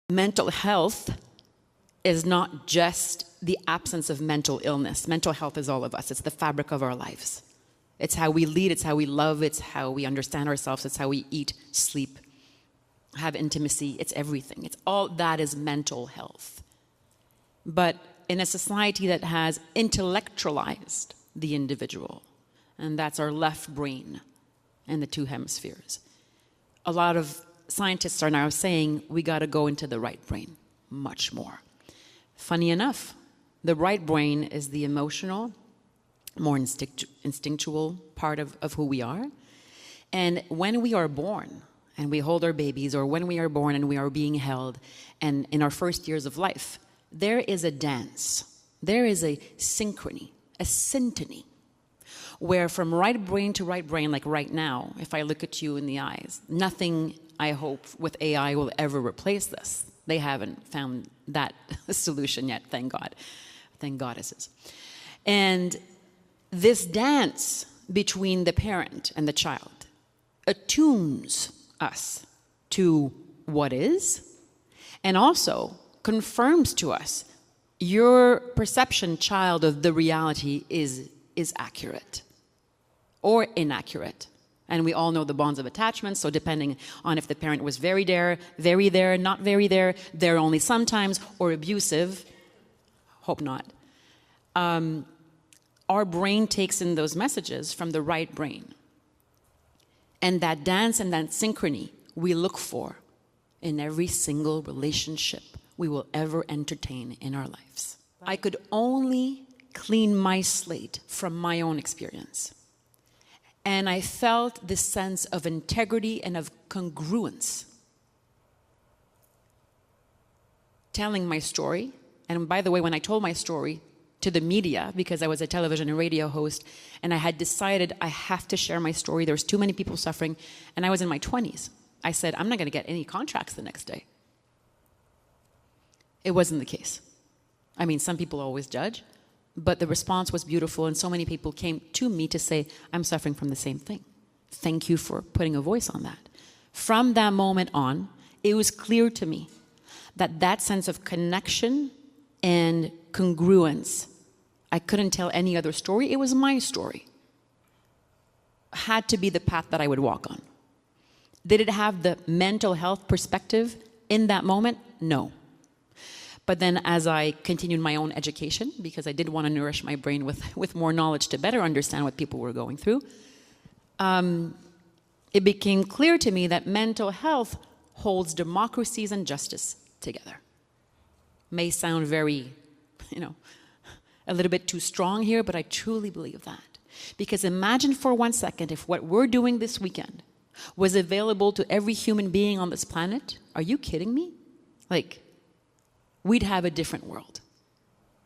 mental health is not just the absence of mental illness. Mental health is all of us. It's the fabric of our lives. It's how we lead, it's how we love, it's how we understand ourselves, it's how we eat, sleep, have intimacy, it's everything. It's all that is mental health. But in a society that has intellectualized the individual, and that's our left brain and the two hemispheres, a lot of scientists are now saying we got to go into the right brain much more. Funny enough, the right brain is the emotional, more instinctual part of who we are. And when we are born and we hold our babies, or when we are born and we are being held, and in our first years of life, there is a dance, there is a synchrony, a syntony, where from right brain to right brain, like right now, if I look at you in the eyes, nothing, I hope, with AI will ever replace this. They haven't found that solution yet, thank God. Thank goddesses. And this dance between the parent and the child attunes us to what is, and also confirms to us your perception, child, of the reality is accurate or inaccurate. And we all know the bonds of attachment, so depending on if the parent was very there, not very there only sometimes, or abusive, hope not, our brain takes in those messages from the right brain. And that dance and that synchrony we look for in every single relationship we will ever entertain in our lives. I could only clean my slate from my own experience. And I felt this sense of integrity and of congruence. Telling my story, and by the way, when I told my story to the media, because I was a television and radio host, and I had decided I have to share my story, there's too many people suffering, and I was in my 20s. I said, I'm not going to get any contracts the next day. It wasn't the case. I mean, some people always judge, but the response was beautiful, and so many people came to me to say, I'm suffering from the same thing. Thank you for putting a voice on that. From that moment on, it was clear to me that that sense of connection and congruence, I couldn't tell any other story, it was my story, had to be the path that I would walk on. Did it have the mental health perspective in that moment? No. But then as I continued my own education, because I did want to nourish my brain with more knowledge to better understand what people were going through, it became clear to me that mental health holds democracies and justice together. May sound very, a little bit too strong here, but I truly believe that. Because imagine for 1 second if what we're doing this weekend was available to every human being on this planet. Are you kidding me? We'd have a different world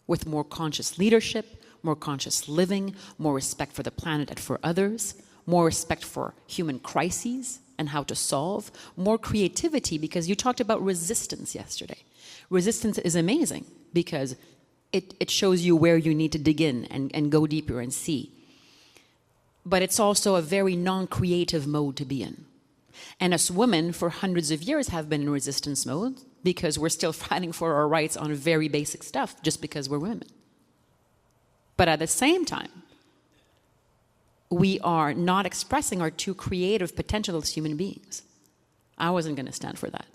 with more conscious leadership, more conscious living, more respect for the planet and for others, more respect for human crises and how to solve, more creativity, because you talked about resistance yesterday. Resistance is amazing because it shows you where you need to dig in and go deeper and see. But it's also a very non-creative mode to be in. And us women for hundreds of years have been in resistance mode because we're still fighting for our rights on very basic stuff just because we're women. But at the same time, we are not expressing our true creative potential as human beings. I wasn't going to stand for that.